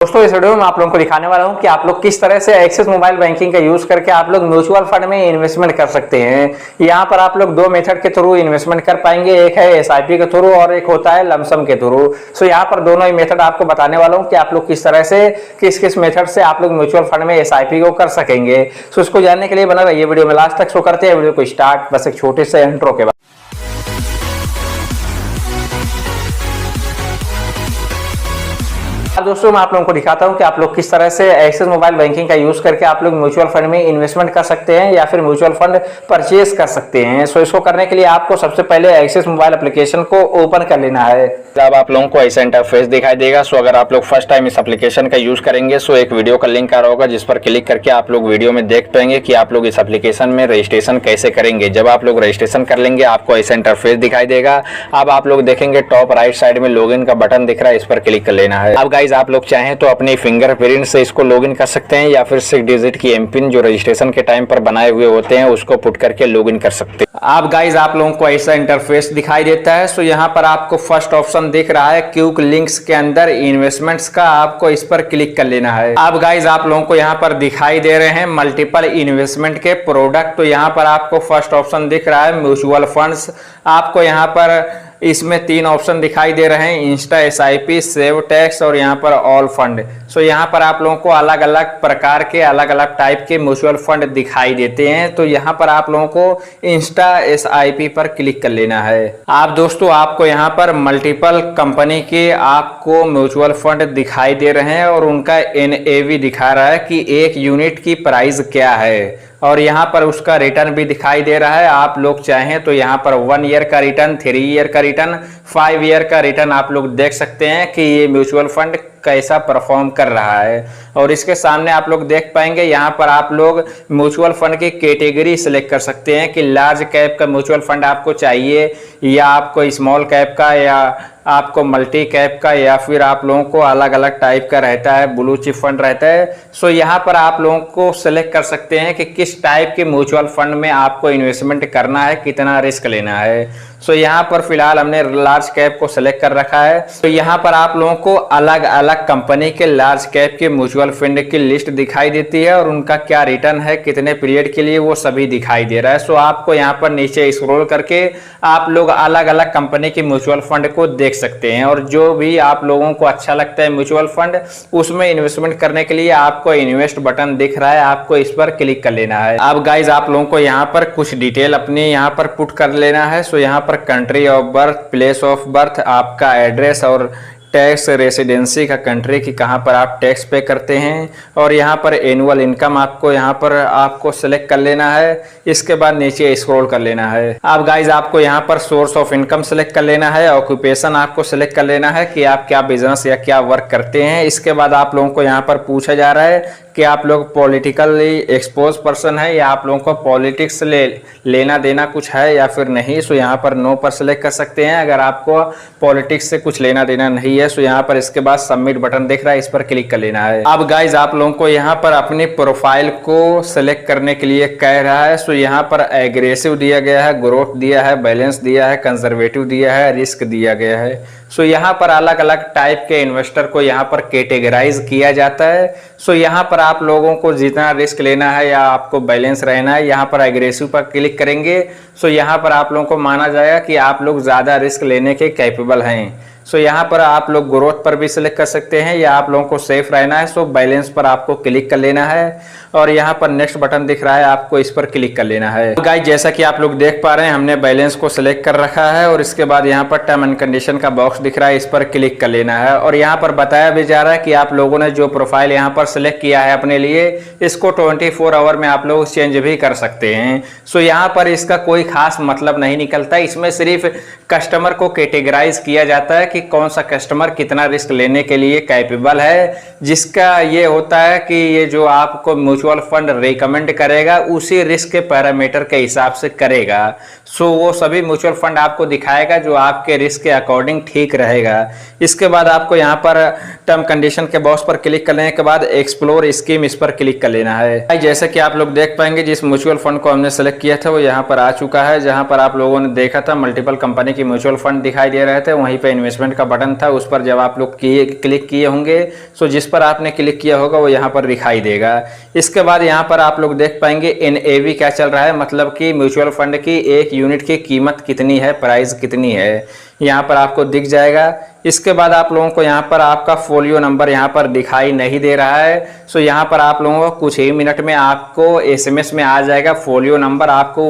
दोस्तों इस वीडियो में आप लोगों को दिखाने वाला हूं कि आप लोग किस तरह से एक्सिस मोबाइल बैंकिंग का यूज करके आप लोग म्यूचुअल फंड में इन्वेस्टमेंट कर सकते हैं। यहां पर आप लोग दो मेथड के थ्रू इन्वेस्टमेंट कर पाएंगे, एक है एसआईपी के थ्रू और एक होता है लमसम के थ्रू। सो यहां पर दोनों ही मेथड आपको बताने वाला हूं कि आप लोग किस तरह से किस किस मेथड से आप लोग म्यूचुअल फंड में एसआईपी को कर सकेंगे। सो इसको जानने के लिए बना रहिए वीडियो में लास्ट तक। शो करते हैं वीडियो को स्टार्ट बस एक छोटे से इंट्रो के बाद। दोस्तों मैं आप लोगों को दिखाता हूं कि आप लोग किस तरह से एक्सिस मोबाइल बैंकिंग का यूज करके आप लोग म्यूचुअल फंड में इन्वेस्टमेंट कर सकते हैं या फिर म्यूचुअल फंड परचेज कर सकते हैं। सो इसको करने के लिए आपको सबसे पहले एक्सिस मोबाइल एप्लीकेशन को ओपन कर लेना है। अब आप लोगों को ऐसा इंटरफेस दिखाई देगा। सो अगर आप लोग फर्स्ट टाइम इस एप्लीकेशन का यूज करेंगे सो एक वीडियो का लिंक आ रहा होगा जिस पर क्लिक करके आप लोग वीडियो में देख पाएंगे कि आप लोग इस एप्लीकेशन में रजिस्ट्रेशन कैसे करेंगे। जब आप लोग रजिस्ट्रेशन कर लेंगे आपको ऐसा इंटरफेस दिखाई देगा। अब आप लोग देखेंगे टॉप राइट साइड में लॉगिन का बटन दिख रहा है, इस पर क्लिक कर लेना है। अब गाइज आप लोग चाहें तो अपनी फिंगरप्रिंट से इसको लॉगिन कर सकते हैं या फिर 6 डिजिट की एमपिन जो रजिस्ट्रेशन के टाइम पर बनाए हुए होते हैं उसको पुट करके लॉगिन कर सकते हैं। अब गाइज आप लोगों को ऐसा इंटरफेस दिखाई देता है। सो यहाँ पर आपको फर्स्ट ऑप्शन दिख रहा है क्विक लिंक्स के अंदर इन्वेस्टमेंट्स का, आपको इस पर क्लिक कर लेना है। अब गाइज आप लोगों को यहाँ पर दिखाई दे रहे हैं मल्टीपल इन्वेस्टमेंट के प्रोडक्ट। तो यहाँ पर आपको फर्स्ट ऑप्शन दिख रहा है म्यूचुअल फंड्स। आपको यहाँ पर इसमें 3 ऑप्शन दिखाई दे रहे हैं, इंस्टा एसआईपी, सेव टैक्स और यहाँ पर ऑल फंड। सो यहाँ पर आप लोगों को अलग अलग प्रकार के अलग अलग टाइप के म्यूचुअल फंड दिखाई देते हैं। तो यहाँ पर आप लोगों को इंस्टा एसआईपी पर क्लिक कर लेना है। आप दोस्तों आपको यहाँ पर मल्टीपल कंपनी के आपको म्यूचुअल फंड दिखाई दे रहे हैं और उनका एनएवी दिखा रहा है कि एक यूनिट की प्राइस क्या है और यहाँ पर उसका रिटर्न भी दिखाई दे रहा है। आप लोग चाहें तो यहाँ पर 1 ईयर का रिटर्न, 3 ईयर का रिटर्न, 5 ईयर का रिटर्न आप लोग देख सकते हैं कि ये म्यूचुअल फंड कैसा परफॉर्म कर रहा है। और इसके सामने आप लोग देख पाएंगे यहाँ पर आप लोग म्यूचुअल फंड की कैटेगरी सिलेक्ट कर सकते हैं कि लार्ज कैप का म्यूचुअल फंड आपको चाहिए या आपको स्मॉल कैप का या आपको मल्टी कैप का या फिर आप लोगों को अलग अलग टाइप का रहता है, ब्लू चिप फंड रहता है। सो यहाँ पर आप लोगों को सिलेक्ट कर सकते हैं कि किस टाइप के म्यूचुअल फंड में आपको इन्वेस्टमेंट करना है, कितना रिस्क लेना है। सो यहाँ पर फिलहाल हमने लार्ज कैप को सिलेक्ट कर रखा है। तो यहाँ पर आप लोगों को अलग अलग कंपनी के लार्ज कैप के म्यूचुअल फंड की लिस्ट दिखाई देती है और उनका क्या रिटर्न है, कितने पीरियड के लिए, वो सभी दिखाई दे रहा है। सो आपको यहाँ पर नीचे स्क्रॉल करके आप लोग अलग अलग कंपनी के म्यूचुअल फंड को देख सकते हैं और जो भी आप लोगों को अच्छा लगता है म्यूचुअल फंड उसमें इन्वेस्टमेंट करने के लिए आपको इन्वेस्ट बटन दिख रहा है, आपको इस पर क्लिक कर लेना है। अब गाइज आप लोगों को यहाँ पर कुछ डिटेल अपनी यहाँ पर पुट कर लेना है। सो यहाँ पर country of birth, place of birth, आपका एड्रेस और टैक्स रेसिडेंसी का कंट्री की कहाँ पर आप टैक्स पे करते हैं और यहाँ पर एनुअल इनकम आपको यहाँ पर आपको सेलेक्ट कर लेना है। इसके बाद नीचे स्क्रॉल कर लेना है। अब गाइज आपको यहाँ पर सोर्स ऑफ इनकम सेलेक्ट कर लेना है, ऑक्यूपेशन आपको सेलेक्ट कर लेना है कि आप क्या बिजनेस या क्या वर्क करते हैं। इसके बाद आप लोगों को यहाँ पर पूछा जा रहा है कि आप लोग पॉलिटिकली एक्सपोज पर्सन है या आप लोगों को पॉलिटिक्स लेना देना कुछ है या फिर नहीं। सो यहाँ पर नो पर सेलेक्ट कर सकते हैं अगर आपको पॉलिटिक्स से कुछ लेना देना नहीं है। सो यहाँ पर इसके बाद सबमिट बटन दिख रहा है, इस पर क्लिक कर लेना है। अब गाइज आप लोगों को यहाँ पर अपनी प्रोफाइल को सेलेक्ट करने के लिए कह रहा है। सो यहाँ पर एग्रेसिव दिया गया है, ग्रोथ दिया है, बैलेंस दिया है, कंजर्वेटिव दिया है, रिस्क दिया गया है। सो यहाँ पर अलग अलग टाइप के इन्वेस्टर को यहाँ पर कैटेगराइज किया जाता है। सो यहाँ पर आप लोगों को जितना रिस्क लेना है या आपको बैलेंस रहना है यहाँ पर एग्रेसिव पर क्लिक करेंगे। सो यहाँ पर आप लोगों को माना जाएगा कि आप लोग ज़्यादा रिस्क लेने के कैपेबल हैं। सो यहाँ पर आप लोग ग्रोथ पर भी सिलेक्ट कर सकते हैं या आप लोगों को सेफ रहना है। सो बैलेंस पर आपको क्लिक कर लेना है और यहाँ पर नेक्स्ट बटन दिख रहा है, आपको इस पर क्लिक कर लेना है। तो गाइस जैसा कि आप लोग देख पा रहे हैं हमने बैलेंस को सिलेक्ट कर रखा है और इसके बाद यहाँ पर टर्म एंड कंडीशन का बॉक्स दिख रहा है, इस पर क्लिक कर लेना है। और यहाँ पर बताया भी जा रहा है कि आप लोगों ने जो प्रोफाइल यहाँ पर सिलेक्ट किया है अपने लिए इसको 24 आवर में आप लोग चेंज भी कर सकते हैं। सो यहाँ पर इसका कोई खास मतलब नहीं निकलता, इसमें सिर्फ कस्टमर को कैटेगराइज किया जाता है कि कौन सा कस्टमर कितना रिस्क लेने के लिए कैपेबल है। जिसका ये होता है कि ये जो आपको म्यूचुअल फंड रिकमेंड करेगा उसी रिस्क के पैरामीटर के हिसाब से करेगा। सो वो सभी म्यूचुअल फंड आपको दिखाएगा जो आपके रिस्क के अकॉर्डिंग ठीक रहेगा। इसके बाद आपको यहाँ पर टर्म कंडीशन के बॉक्स पर क्लिक करने के बाद एक्सप्लोर स्कीम, इस पर क्लिक कर लेना है। जैसे कि आप लोग देख पाएंगे जिस म्यूचुअल फंड को हमने सेलेक्ट किया था वो यहाँ पर आ चुका है। जहाँ पर आप लोगों ने देखा था मल्टीपल कंपनी की म्यूचुअल फंड दिखाई दे रहे थे, वहीं पे इन्वेस्टमेंट का बटन था, उस पर जब आप लोग क्लिक किए होंगे सो जिस पर आपने क्लिक किया होगा वो यहाँ पर दिखाई देगा। इसके बाद यहाँ पर आप लोग देख पाएंगे NAV क्या चल रहा है, मतलब कि म्यूचुअल फंड की एक यूनिट की कीमत कितनी है, प्राइस कितनी है, यहाँ पर आपको दिख जाएगा। इसके बाद आप लोगों को यहाँ पर आपका फोलियो नंबर यहाँ पर दिखाई नहीं दे रहा है। सो यहाँ पर आप लोगों को कुछ ही मिनट में आपको SMS में आ जाएगा फोलियो नंबर, आपको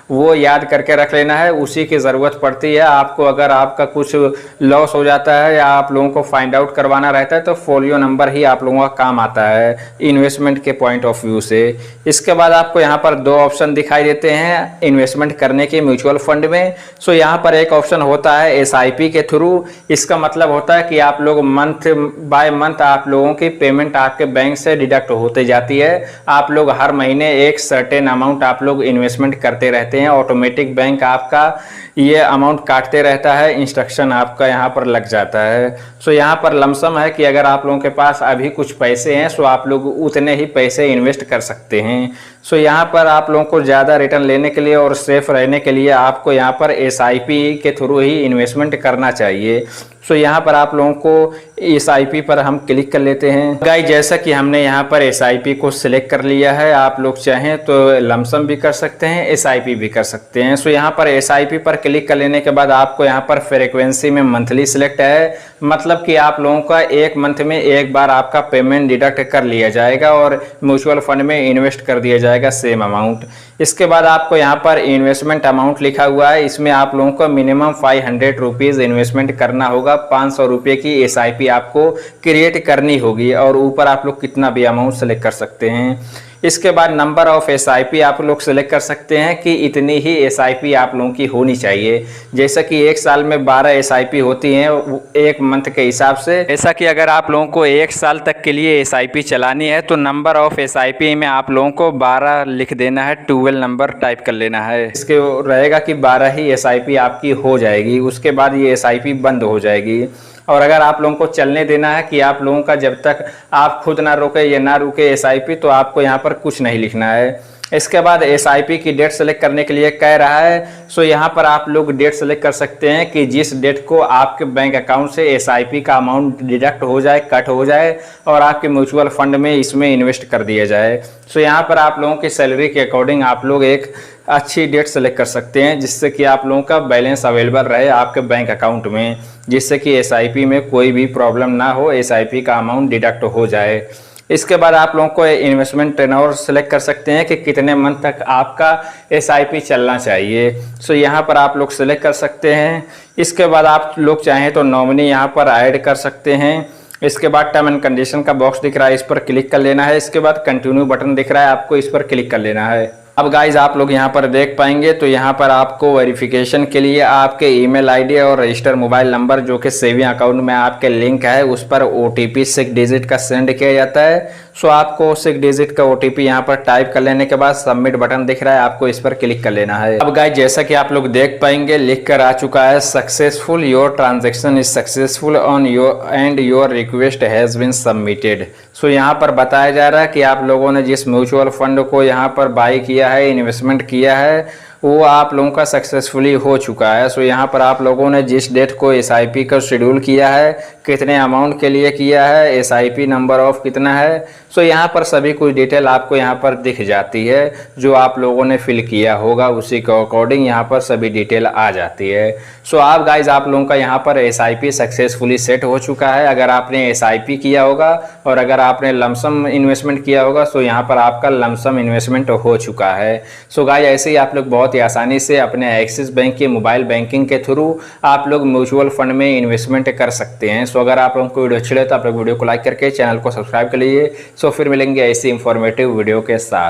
वो याद करके रख लेना है, उसी की ज़रूरत पड़ती है आपको। अगर आपका कुछ लॉस हो जाता है या आप लोगों को फाइंड आउट करवाना रहता है तो फोलियो नंबर ही आप लोगों का काम आता है इन्वेस्टमेंट के पॉइंट ऑफ व्यू से। इसके बाद आपको यहाँ पर दो ऑप्शन दिखाई देते हैं इन्वेस्टमेंट करने के म्यूचुअल फंड में। सो यहाँ पर एक ऑप्शन होता है SIP के थ्रू। इसका मतलब होता है कि आप लोग मंथ बाय मंथ आप लोगों की पेमेंट आपके बैंक से डिडक्ट होते जाती है। आप लोग हर महीने एक सर्टेन अमाउंट आप लोग इन्वेस्टमेंट करते रहते हैं, ऑटोमेटिक बैंक आपका ये अमाउंट काटते रहता है, इंस्ट्रक्शन आपका यहाँ पर लग जाता है। सो यहाँ पर लमसम है कि अगर आप लोगों के पास अभी कुछ पैसे हैं सो आप लोग उतने ही पैसे इन्वेस्ट कर सकते हैं। सो यहाँ पर आप लोगों को ज़्यादा रिटर्न लेने के लिए और सेफ रहने के लिए आपको यहाँ पर SIP के थ्रू ही इन्वेस्टमेंट करना चाहिए। सो यहाँ पर आप लोगों को SIP पर हम क्लिक कर लेते हैं। गाइस जैसा कि हमने यहाँ पर SIP को सिलेक्ट कर लिया है, आप लोग चाहें तो लमसम भी कर सकते हैं, SIP भी कर सकते हैं। सो यहाँ पर SIP पर क्लिक कर लेने के बाद आपको यहाँ पर फ्रीक्वेंसी में मंथली सिलेक्ट है, मतलब कि आप लोगों का एक मंथ में एक बार आपका पेमेंट डिडक्ट कर लिया जाएगा और म्यूचुअल फंड में इन्वेस्ट कर दिया जाएगा सेम अमाउंट। इसके बाद आपको यहाँ पर इन्वेस्टमेंट अमाउंट लिखा हुआ है, इसमें आप लोगों को मिनिमम 500 रुपीज़ इन्वेस्टमेंट करना होगा। 500 रुपये की SIP आपको क्रिएट करनी होगी और ऊपर आप लोग कितना भी अमाउंट सेलेक्ट कर सकते हैं। इसके बाद नंबर ऑफ SIP आप लोग सेलेक्ट कर सकते हैं कि इतनी ही SIP आप लोगों की होनी चाहिए। जैसा कि एक साल में 12 SIP होती हैं एक मंथ के हिसाब से। ऐसा कि अगर आप लोगों को एक साल तक के लिए SIP चलानी है तो नंबर ऑफ SIP में आप लोगों को 12 लिख देना है, 12 नंबर टाइप कर लेना है। इसके रहेगा कि 12 ही SIP आपकी हो जाएगी, उसके बाद ये SIP बंद हो जाएगी। और अगर आप लोगों को चलने देना है कि आप लोगों का जब तक आप खुद ना रोके या ना रुके SIP, तो आपको यहाँ पर कुछ नहीं लिखना है। इसके बाद SIP की डेट सेलेक्ट करने के लिए कह रहा है। सो यहाँ पर आप लोग डेट सेलेक्ट कर सकते हैं कि जिस डेट को आपके बैंक अकाउंट से SIP का अमाउंट डिडक्ट हो जाए, कट हो जाए और आपके म्यूचुअल फंड में इसमें इन्वेस्ट कर दिया जाए। सो यहाँ पर आप लोगों की सैलरी के अकॉर्डिंग आप लोग एक अच्छी डेट सेलेक्ट कर सकते हैं जिससे कि आप लोगों का बैलेंस अवेलेबल रहे आपके बैंक अकाउंट में, जिससे कि SIP में कोई भी प्रॉब्लम ना हो, SIP का अमाउंट डिडक्ट हो जाए। इसके बाद आप लोगों को इन्वेस्टमेंट टेन्योर सेलेक्ट कर सकते हैं कि कितने मंथ तक आपका SIP चलना चाहिए। सो यहाँ पर आप लोग सेलेक्ट कर सकते हैं। इसके बाद आप लोग चाहें तो नॉमिनी यहाँ पर ऐड कर सकते हैं। इसके बाद टर्म एंड कंडीशन का बॉक्स दिख रहा है, इस पर क्लिक कर लेना है। इसके बाद कंटिन्यू बटन दिख रहा है, आपको इस पर क्लिक कर लेना है। अब गाइज आप लोग यहाँ पर देख पाएंगे तो यहाँ पर आपको वेरिफिकेशन के लिए आपके ईमेल आईडी और रजिस्टर मोबाइल नंबर जो कि सेविंग अकाउंट में आपके लिंक है उस पर OTP 6 डिजिट का सेंड किया जाता है। सो आपको 6 डिजिट का OTP यहाँ पर टाइप कर लेने के बाद सबमिट बटन दिख रहा है, आपको इस पर क्लिक कर लेना है। अब गाइज जैसा कि आप लोग देख पाएंगे लिख कर आ चुका है successful, your transaction is successful on your end your request has been submitted. So यहाँ पर बताया जा रहा है कि आप लोगों ने जिस म्यूचुअल फंड को यहाँ पर बाई किया है, इन्वेस्टमेंट किया है, वो आप लोगों का सक्सेसफुली हो चुका है। सो यहाँ पर आप लोगों ने जिस डेट को SIP का शेड्यूल किया है, कितने अमाउंट के लिए किया है, SIP नंबर ऑफ कितना है, सो यहाँ पर सभी कुछ डिटेल आपको यहाँ पर दिख जाती है। जो आप लोगों ने फिल किया होगा उसी के अकॉर्डिंग यहाँ पर सभी डिटेल आ जाती है। सो आप गाइज आप लोगों का यहाँ पर SIP सक्सेसफुली सेट हो चुका है। अगर आपने SIP किया होगा और अगर आपने लमसम इन्वेस्टमेंट किया होगा सो यहाँ पर आपका लमसम इन्वेस्टमेंट हो चुका है। सो गाइज ऐसे ही आप लोग बहुत ही आसानी से अपने एक्सिस बैंक के मोबाइल बैंकिंग के थ्रू आप लोग म्यूचुअल फंड में इन्वेस्टमेंट कर सकते हैं। सो अगर आप लोगों को वीडियो अच्छी लगे तो आप लोग वीडियो को लाइक करके चैनल को सब्सक्राइब कर लीजिए। सो फिर मिलेंगे ऐसी इंफॉर्मेटिव वीडियो के साथ।